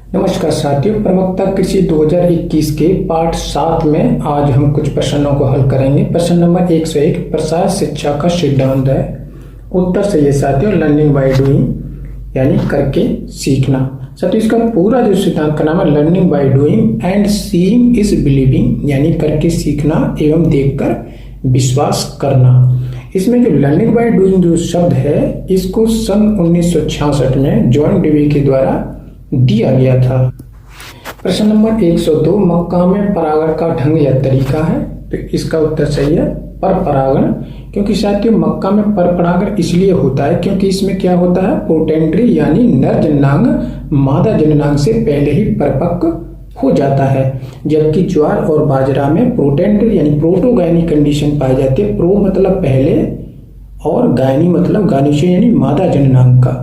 नमस्कार साथियों, प्रवक्ता कृषि 2021 के पाठ 7 में आज हम कुछ प्रश्नों को हल करेंगे। प्रश्न नंबर 101, प्रसार शिक्षा का सिद्धांत है। उत्तर सही है साथियों, लर्निंग बाय डूइंग यानी करके सीखना। साथियों इसका पूरा जो सिद्धांत का नाम है learning by doing and seeing is believing, यानी करके सीखना एवं देखकर विश्वास करना। इसमें जो लर्निंग बाय डूइंग जो शब्द है, इसको सन 1966 में जॉन डेवी के द्वारा दिया गया था। प्रश्न नंबर 102, मक्का में परागण का ढंग या तरीका है। तो इसका उत्तर सही है पर परागण, क्योंकि साथियों मक्का में पर परागण इसलिए होता है क्योंकि इसमें क्या होता है, प्रोटेंड्री यानी नर जननांग मादा जननांग से पहले ही परिपक्व हो जाता है, जबकि ज्वार और बाजरा में प्रोटेंड्री यानी प्रोटोगायनी कंडीशन पाई जाती है। प्रो मतलब पहले और गायनी मतलब गायनीशय यानी मादा जननांग का।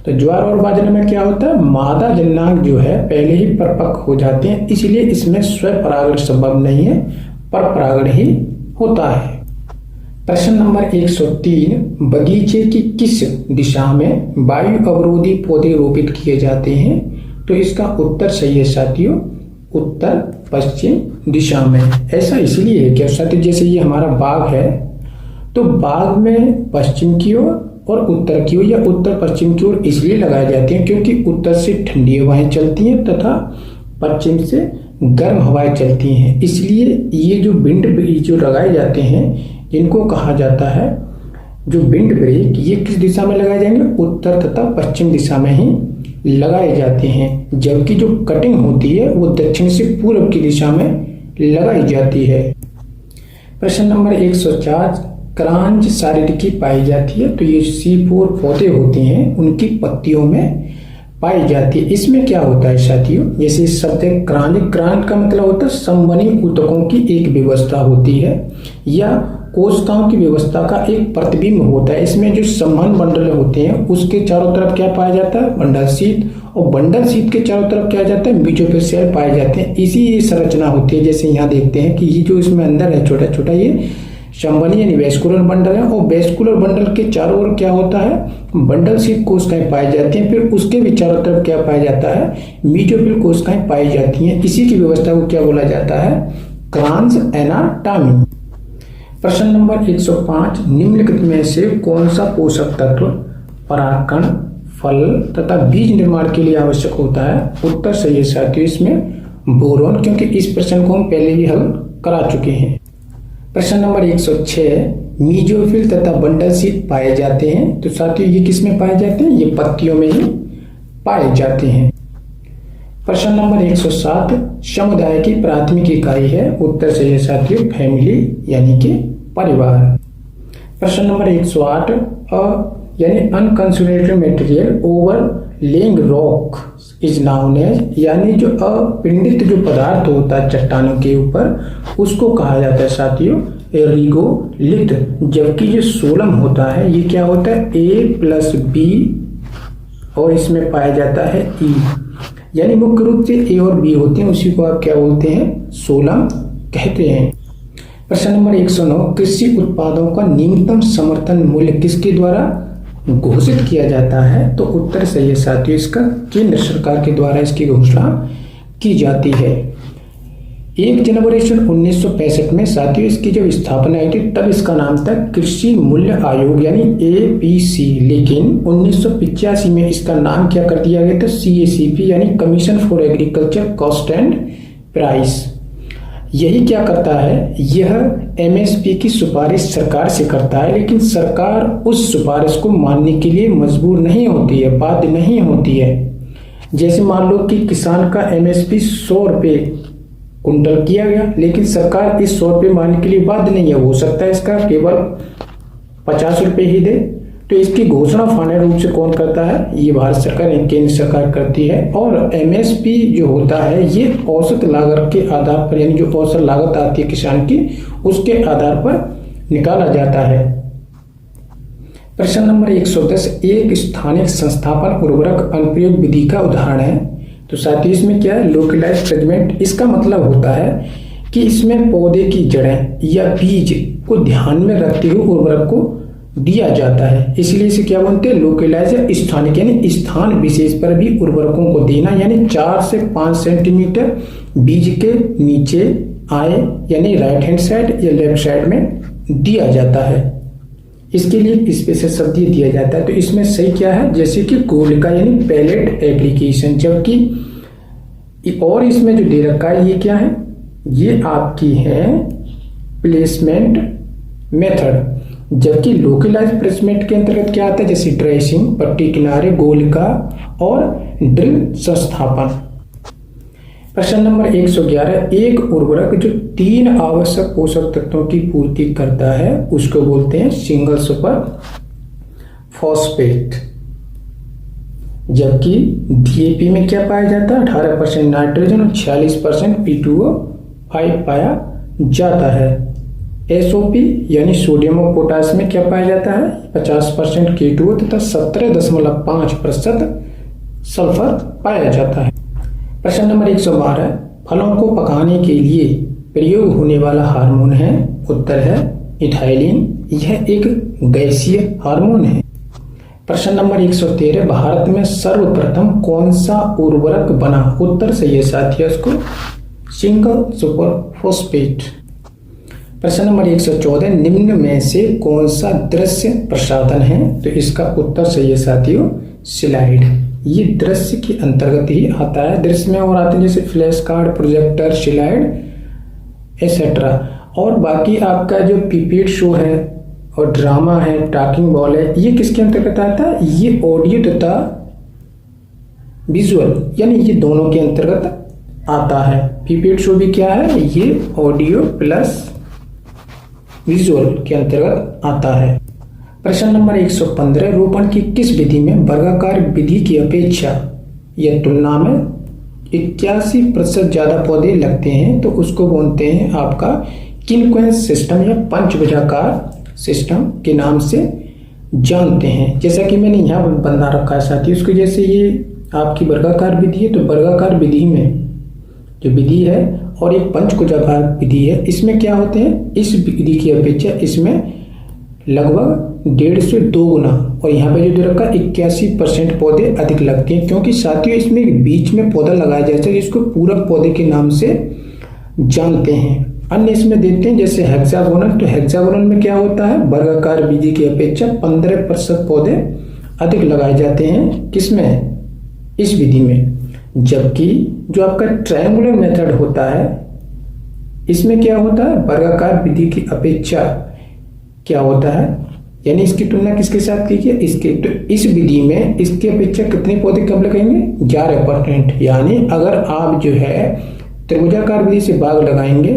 तो ज्वार और बाजरा में क्या होता है, मादा जननांग जो है पहले ही परिपक्व हो जाते हैं, इसलिए इसमें स्वपरागण संभव नहीं है, पर परागण ही होता है। प्रश्न नंबर 103, बगीचे की किस दिशा में वायु अवरोधी पौधे रोपित किए जाते हैं। तो इसका उत्तर सही है साथियों, उत्तर पश्चिम दिशा में। ऐसा इसलिए है कि साथियों जैसे ये हमारा बाग है, तो बाग में पश्चिम की ओर और उत्तर की ओर या उत्तर पश्चिम की ओर इसलिए लगाए जाते हैं क्योंकि उत्तर से ठंडी हवाएं चलती हैं तथा पश्चिम से गर्म हवाएं चलती हैं। इसलिए ये जो विंड ब्रेक जो लगाए जाते हैं, जिनको कहा जाता है जो विंड ब्रेक, ये किस दिशा में लगाए जाएंगे, उत्तर तथा पश्चिम दिशा में ही लगाए जाते हैं। जबकि जो कटिंग होती है वो दक्षिण से पूर्व की दिशा में लगाई जाती है। प्रश्न नंबर 104, क्रांच शारीरिकी पाई जाती है। तो ये C4 पौधे होते हैं, उनकी पत्तियों में पाई जाती है। इसमें क्या होता है साथियों, जैसे शब्द है क्रांच, क्रांच का मतलब होता है संवहनी ऊतकों की एक व्यवस्था होती है या कोशिकाओं की व्यवस्था का एक प्रतिबिंब होता है। इसमें जो संवहन बंडल होते हैं उसके चारों तरफ क्या पाया जाता है, बंडल शीत, और बंडल शीत के चारों तरफ क्या जाता है, मेसोफिल सेल पाए जाते हैं। इसी ये संरचना होती है। जैसे यहाँ देखते हैं कि ये जो इसमें अंदर है छोटा छोटा, ये संवहनी यानी वेस्कुलर बंडल है, और वेस्कुलर बंडल के चारों ओर क्या होता है, बंडल शीत कोशिकाएं पाई जाती हैं। फिर उसके भी चारों तरफ क्या पाया जाता है, मेसोफिल कोशिकाएं पाई जाती हैं। इसी की व्यवस्था को क्या बोला जाता है, क्रांच एनाटॉमी। प्रश्न नंबर 105, निम्नलिखित में से कौन सा पोषक तत्व परागकण, फल तथा बीज निर्माण के लिए आवश्यक होता है। उत्तर सही है साथियों, इसमें बोरोन, क्योंकि इस प्रश्न को हम पहले भी हल करा चुके हैं। प्रश्न नंबर 106, मीजोफिल तथा बंडल शीत पाए जाते हैं। तो साथियों ये किस में पाए जाते हैं, ये पत्तियों में ही पाए जाते हैं। प्रश्न नंबर 107, समुदाय की प्राथमिक इकाई है। उत्तर सही है साथियों, फैमिली यानी कि परिवार। प्रश्न नंबर 108, यानी unconsolidated material overlying rock is known as, यानी जो अपिंडित जो पदार्थ होता है चट्टानों के ऊपर, उसको कहा जाता है साथियों रिगोलिथ। जबकि जो सोलम होता है ये क्या होता है, A+B और इसमें पाया जाता है E, यानी मुख्य रूप से A और B होते हैं, उसी को आप क्या बोलते हैं, सोलम कहते हैं। प्रश्न नंबर 109, कृषि उत्पादों का न्यूनतम समर्थन मूल्य किसके द्वारा घोषित किया जाता है। तो उत्तर सही है साथियों, इसका केंद्र सरकार के द्वारा इसकी घोषणा की जाती है। 1 जनवरी 1965 में साथियों इसकी जब स्थापना हुई थी, तब इसका नाम था कृषि मूल्य आयोग यानी APC, लेकिन 1985 में इसका नाम क्या कर दिया गया था, CACP यानी commission for agriculture cost and price. यही क्या करता है, यह MSP की सिफारिश सरकार से करता है, लेकिन सरकार उस सिफारिश को मानने के लिए मजबूर नहीं होती है, बाध्य नहीं होती है। जैसे मान लो कि किसान का MSP 100 रुपये कुंटल किया गया, लेकिन सरकार इस 100 रुपये मानने के लिए बाध्य नहीं है, हो सकता है इसका केवल 50 रुपये ही दे। तो इसकी घोषणा फाइनल रूप से कौन करता है, ये भारत सरकार यानी केंद्र सरकार करती है। और MSP जो होता है ये औसत लागत के आधार पर, यानी जो औसत लागत आती है किसान की, उसके आधार पर निकाला जाता है। प्रश्न नंबर 110, एक स्थानिक संस्थापन उर्वरक अनुप्रयोग विधि का उदाहरण है। तो साथ ही इसमें क्या है, लोकलाइज्ड ट्रीटमेंट। इसका मतलब होता है कि इसमें पौधे की जड़ें या बीज को ध्यान में रखते हुए उर्वरक को दिया जाता है, इसलिए इसे क्या बोलते हैं, लोकलाइज या स्थानिक, यानी स्थान विशेष पर भी उर्वरकों को देना, यानी 4 से 5 सेंटीमीटर बीज के नीचे आए, यानी राइट हैंड साइड या लेफ्ट साइड में दिया जाता है। इसके लिए स्पेशल शब्द दिया जाता है। तो इसमें सही क्या है, जैसे कि गोलिका यानी पैलेट एप्लीकेशन, जबकि और इसमें जो दे रखा है ये क्या है, ये आपकी है प्लेसमेंट मेथड, जबकि लोकलाइज प्लेसमेंट के अंतर्गत क्या आता है, जैसे ड्रेसिंग, पट्टी किनारे, गोलिका और ड्रिल संस्थापन। प्रश्न नंबर 111, एक उर्वरक जो 3 आवश्यक पोषक तत्वों की पूर्ति करता है उसको बोलते हैं सिंगल सुपर फॉस्फेट, जबकि डीएपी में क्या पाया जाता है, 18% नाइट्रोजन और 46% P2O5 पाया जाता है। एसओपी यानी सोडियम और पोटास में क्या पाया जाता है, 50% K2O तथा 17.5% सल्फर पाया जाता है। प्रश्न नंबर 112, फलों को पकाने के लिए प्रयोग होने वाला हार्मोन है, उत्तर है इथाइलिन, यह एक गैसीय हार्मोन है। प्रश्न नंबर 113, भारत में सर्वप्रथम कौन सा उर्वरक बना, उत्तर सही है साथियों इसको सिंगल सुपर फॉस्फेट। प्रश्न नंबर 114, निम्न में से कौन सा दृश्य प्रसाधन है, तो इसका उत्तर सही है साथियों स्लाइड, ये दृश्य के अंतर्गत ही आता है। दृश्य में और आते हैं जैसे flash card, projector, slide etcetera, और बाकी आपका जो पीपीट शो है और ड्रामा है, टॉकिंग बॉल है, ये किसके अंतर्गत आता है, ये ऑडियो तथा विजुअल, यानी ये दोनों के अंतर्गत आता है। पीपीट शो भी क्या है, ये ऑडियो प्लस विजुअल के अंतर्गत आता है। प्रश्न नंबर 115, रोपण की किस विधि में वर्गाकार विधि की अपेक्षा या तुलना में 81% ज्यादा पौधे लगते हैं, तो उसको बोलते हैं आपका क्विंसेंस सिस्टम या पंचभुजाकार सिस्टम के नाम से जानते हैं। जैसा कि मैंने यहाँ बना रखा है साथियों, उसको जैसे ये आपकी वर्गाकार विधि है, तो वर्गाकार विधि में जो विधि है और एक पंचभुजाकार विधि है, इसमें क्या होते हैं, इस विधि की अपेक्षा इसमें लगभग 1.5 से 2 गुना, और यहाँ पे जो दे रखा 81% पौधे अधिक लगते हैं, क्योंकि साथियों इसमें बीच में पौधा लगाया जाता है जिसको पूरक पौधे के नाम से जानते हैं। अन्य इसमें देखते हैं जैसे हेक्सागोनल, तो हेक्सागोनल में क्या होता है, वर्गाकार विधि की अपेक्षा 15% पौधे अधिक लगाए जाते हैं, किसमें, इस विधि में। जबकि जो आपका ट्रायंगुलर मेथड होता है, इसमें क्या होता है, वर्गाकार विधि की अपेक्षा क्या होता है, यानी इसकी तुलना किसके साथ की है, इसके, तो इस विधि में इसकी अपेक्षा कितने पौधे कम लगेंगे, 11%, यानी अगर आप जो है त्रिभुजाकार विधि से बाग लगाएंगे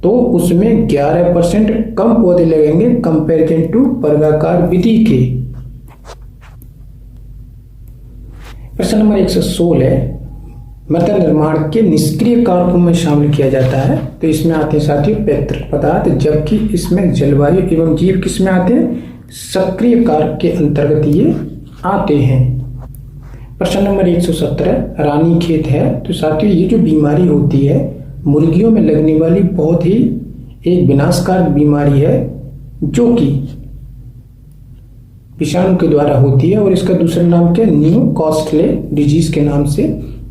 तो उसमें 11% कम पौधे लगेंगे कंपेरिजन टू वर्गाकार विधि के। प्रश्न नंबर 116, मृदा निर्माण के निष्क्रिय कारकों में शामिल किया जाता है, तो इसमें आते हैं साथियों पैतृक पदार्थ, जबकि इसमें जलवायु एवं जीव किसमें आते हैं, सक्रिय कारक के अंतर्गत ये आते हैं। प्रश्न नंबर 117, रानीखेत है, तो साथियों ये जो बीमारी होती है मुर्गियों में लगने वाली बहुत ही एक विनाशकारक बीमारी है, जो कि विषाणु के द्वारा होती है, और इसका दूसरा नाम क्या, न्यूकास्टले डिजीज के नाम से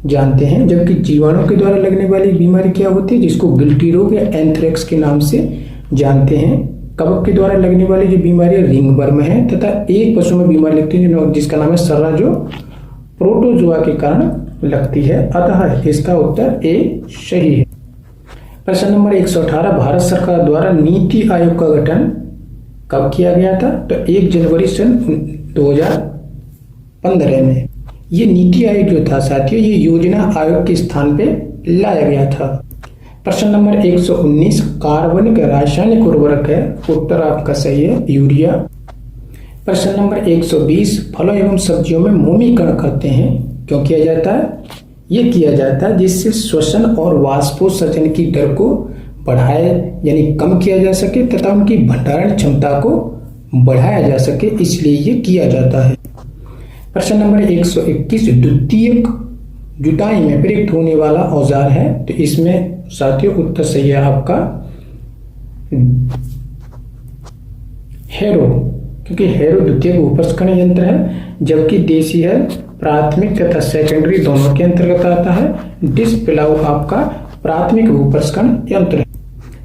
जानते हैं। जबकि जीवाणु के द्वारा लगने वाली बीमारी क्या होती है, जिसको गिल्टी रोग या एंथ्रेक्स के नाम से जानते हैं। कवक के द्वारा लगने वाली जो बीमारी रिंगवर्म है, तथा एक पशु में बीमारी लगती है जिसका नाम है सर्रा, जो प्रोटोजोआ के कारण लगती है, अतः इसका उत्तर ए सही है। प्रश्न नंबर 118, भारत सरकार द्वारा नीति आयोग का गठन कब किया गया था, तो 1 जनवरी सन 2015 में। ये नीति आयोग जो था साथियों, ये योजना आयोग के स्थान पे लाया गया था। प्रश्न नंबर 119, कार्बनिक रासायनिक उर्वरक है, उत्तर आपका सही है यूरिया। प्रश्न नंबर 120, फलों एवं सब्जियों में मोमीकरण करते हैं, क्यों किया जाता है, ये किया जाता है जिससे श्वसन और वाष्पोत्सर्जन की दर को बढ़ाया यानी कम किया जा सके तथा उनकी भंडारण क्षमता को बढ़ाया जा सके, इसलिए ये किया जाता है। प्रश्न नंबर 121, द्वितीयक जुताई में प्रयुक्त होने वाला औजार है, तो इसमें साथियों उत्तर सही है आपका हैरो, क्योंकि हैरो द्वितीयक भूपृष्ठकण यंत्र है, जबकि देसी है प्राथमिक तथा सेकेंडरी दोनों के अंतर्गत आता है। डिस्क पिलाऊ आपका प्राथमिक भूपृष्ठकण यंत्र है।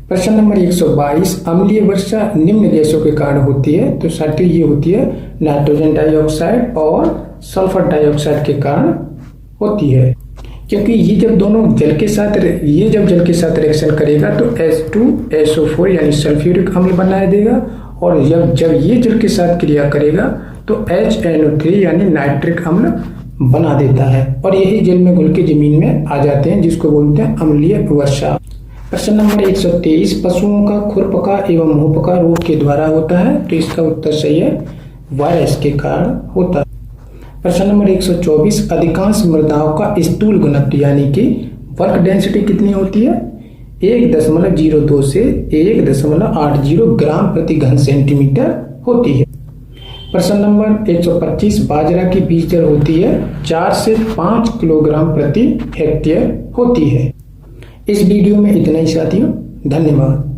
प्रश्न नंबर 122, अम्लीय वर्षा निम्न गैसों के कारण होती है। तो साथियों ये होती है नाइट्रोजन डाइऑक्साइड और सल्फर डाइऑक्साइड के कारण होती है, क्योंकि ये जब जल के साथ रिएक्शन करेगा तो H2SO4 यानी सल्फ्यूरिक अम्ल बना देगा, और जब ये जल के साथ क्रिया करेगा तो HNO3 यानी नाइट्रिक अम्ल बना देता है, और यही जल में घुल के जमीन में आ जाते हैं, जिसको बोलते हैं अम्लीय वर्षा। प्रश्न नंबर 123, पशुओं का खुरपका एवं मुंहपका रोग के द्वारा होता है। तो इसका उत्तर सही है, वायरस के कारण होता है। प्रश्न नंबर 124, अधिकांश मृदाओं का स्थूल घनत्व यानी कि वर्क डेंसिटी कितनी होती है? 1.02 से 1.80 ग्राम प्रति घन सेंटीमीटर होती है। प्रश्न नंबर 125, बाजरा की बीज दर होती है 4 से 5 किलोग्राम प्रति हेक्टेयर होती है। इस वीडियो में इतना ही साथियों, धन्यवाद।